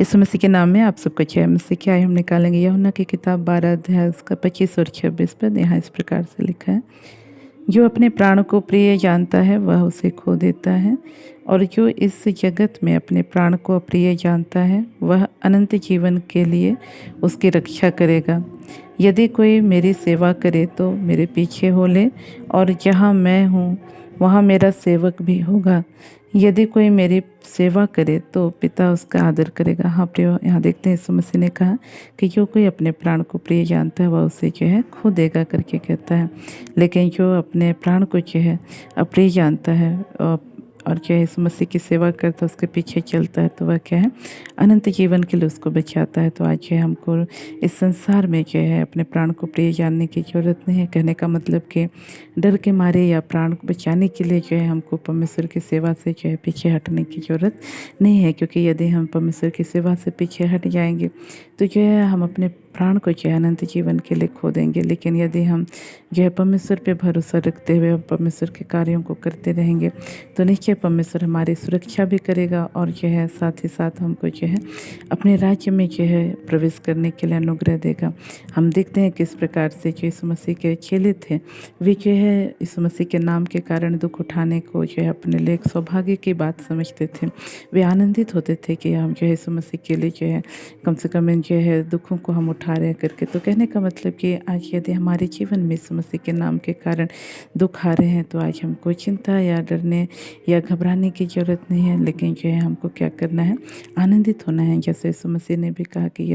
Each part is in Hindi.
यीशु मसीह के नाम में आप सबको जय मसीह की। आइए हम निकालेंगे यूहन्ना की किताब 12 अध्याय उसका 25 और 26 पद। यहाँ इस प्रकार से लिखा है, जो अपने प्राण को प्रिय जानता है वह उसे खो देता है, और जो इस जगत में अपने प्राण को अप्रिय जानता है वह अनंत जीवन के लिए उसकी रक्षा करेगा। यदि कोई मेरी सेवा करे तो मेरे पीछे हो ले, और जहाँ मैं हूँ वहाँ मेरा सेवक भी होगा। यदि कोई मेरी सेवा करे तो पिता उसका आदर करेगा। हाँ प्रियो, यहाँ देखते हैं यीशु मसीह ने कहा कि जो कोई अपने प्राण को प्रिय जानता है वह उसे जो है खो देगा करके कहता है, लेकिन जो अपने प्राण को जो है अप्रिय जानता है और जो है यीशु मसीह की सेवा करता है, उसके पीछे चलता है, तो वह क्या है अनंत जीवन के लिए उसको बचाता है। तो आज जो है हमको इस संसार में जो है अपने प्राण को प्रिय जानने की ज़रूरत नहीं है। कहने का मतलब कि डर के मारे या प्राण को बचाने के लिए जो है हमको परमेश्वर की सेवा से जो है पीछे हटने की ज़रूरत नहीं है, क्योंकि यदि हम परमेश्वर की सेवा से पीछे हट जाएंगे तो जो है हम अपने प्राण को जो है अनंत जीवन के लिए खो देंगे। लेकिन यदि हम जो है परमेश्वर पे भरोसा रखते हुए परमेश्वर के कार्यों को करते रहेंगे तो निश्चय परमेश्वर हमारी सुरक्षा भी करेगा, और जो है साथ ही साथ हमको जो है अपने राज्य में जो है प्रवेश करने के लिए अनुग्रह देगा। हम देखते हैं किस प्रकार से जो यीशु मसीह के चेले थे, वे जो है यीशु मसीह के नाम के कारण दुख उठाने को जो है अपने लिए एक सौभाग्य की बात समझते थे। वे आनंदित होते थे कि हम जो है यीशु मसीह के लिए जो है कम से कम इन जो है दुखों को हम उठा रहे हैं करके। तो कहने का मतलब कि आज यदि हमारे जीवन में यीशु मसीह के नाम के कारण दुख आ रहे हैं तो आज हमको चिंता या डरने या घबराने की ज़रूरत नहीं है, लेकिन जो है हमको क्या करना है, आनंदित होना है। जैसे यीशु मसीह ने भी कहा कि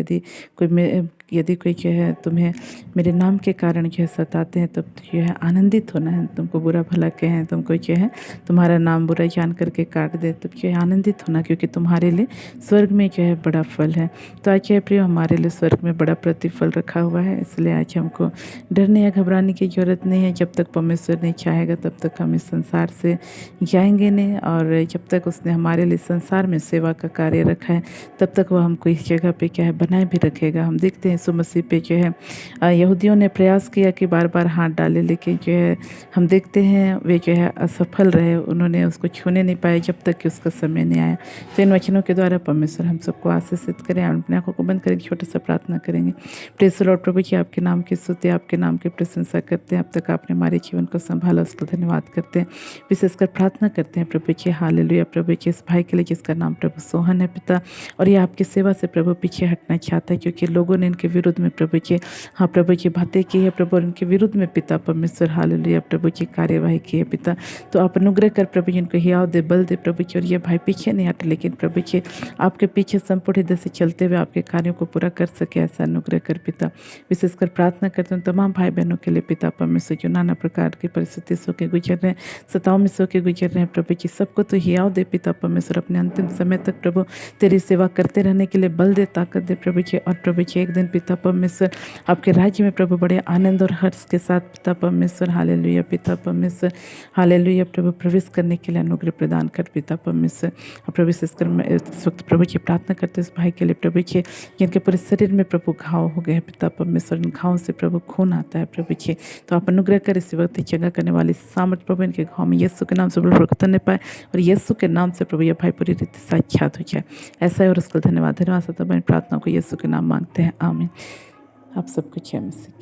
यदि कोई जो है तुम्हें मेरे नाम के कारण जो है सताते हैं, तब जो है आनंदित होना है। तुमको बुरा भला कहें, तुमको जो है तुम्हारा नाम बुरा जान करके काट दे, तब जो है आनंदित होना, क्योंकि तुम्हारे लिए स्वर्ग में जो है बड़ा फल है। तो आज है प्रिय, हमारे लिए स्वर्ग में बड़ा प्रतिफल रखा हुआ है, इसलिए आज हमको डरने या घबराने की ज़रूरत नहीं है। जब तक परमेश्वर नहीं चाहेगा तब तक हम इस संसार से जाएंगे नहीं, और जब तक उसने हमारे लिए संसार में सेवा का कार्य रखा है तब तक वह हमको इस जगह पे क्या है बनाए भी रखेगा। हम देखते हैं यीशु मसीह पे जो है यहूदियों ने प्रयास किया कि बार बार हाथ डाले, लेकिन जो है हम देखते हैं वे जो है असफल रहे, उन्होंने उसको छूने नहीं पाए जब तक कि उसका समय नहीं आया। तो इन वचनों के द्वारा परमेश्वर हम सबको आशीषित करें। हम अपने आंखों को बंद करेंगे, छोटा सा प्रार्थना करेंगे। प्रेस लॉर्ड प्रभु जी, आपके नाम की स्तुति, आपके नाम की प्रशंसा करते हैं। अब तक आपने हमारे जीवन को संभाला, उसको धन्यवाद करते हैं। विशेषकर प्रार्थना करते हैं प्रभु जी, हालेलुया प्रभु जी, इस भाई के लिए जिसका नाम प्रभु सोहन है पिता, और ये आपकी सेवा से प्रभु पीछे हटना चाहता है, क्योंकि लोगों ने इनके विरुद्ध में प्रभु जी हाँ प्रभु जी बातें की है प्रभु, और इनके विरुद्ध में पिता परमेश्वर हालेलुया प्रभु जी कार्यवाही की है पिता। तो आप अनुग्रह कर प्रभु जी इनको हियाव दे, बल दे प्रभु जी, और ये भाई पीछे नहीं हटे, लेकिन प्रभु जी आपके पीछे संपूर्ण हृदय से चलते हुए आपके कार्यों को पूरा कर सके, ऐसा अनुग्रह कर पिता। विशेषकर प्रार्थना करते हैं तमाम भाई बहनों के लिए पिता परमेश्वर, जो नाना प्रकार की परिस्थिति से होकर गुजर रहे हैं, सताओं में से होकर गुजर रहे हैं प्रभु जी, सबको तो हियाव दे पिता परमेश्वर, अपने अंतिम समय तक प्रभु तेरी सेवा करते रहने के लिए बल दे, ताकत दे प्रभु जी। और प्रभु जी एक दिन पिता परमेश्वर आपके राज्य में प्रभु बड़े आनंद और हर्ष के साथ पिता परमेश्वर हालेलुया पिता परमेश्वर हालेलुया प्रभु प्रवेश करने के लिए अनुग्रह प्रदान कर पिता परमेश्वर। और प्रभु विशेषकर मैं इस वक्त प्रभु जी प्रार्थना करते इस भाई के लिए प्रभु जी, जिनके पूरे शरीर में प्रभु घाव हो गए हैं पिता परमेश्वर, इन घावों से प्रभु खून आता है प्रभु जी। तो आप अनुग्रह कर इस वक्त जगह करने वाली सामर्थ प्रभु इनके घाव में यीशु के नाम से प्रभु करने पाए, और यीशु के नाम से प्रभु ये भाई पूरी रीति साक्षात हो जाए, ऐसा है। और उसको धन्यवाद सतब प्रार्थना को यीशु के नाम मांगते हैं, आमीन। आप सबको जय मसीह।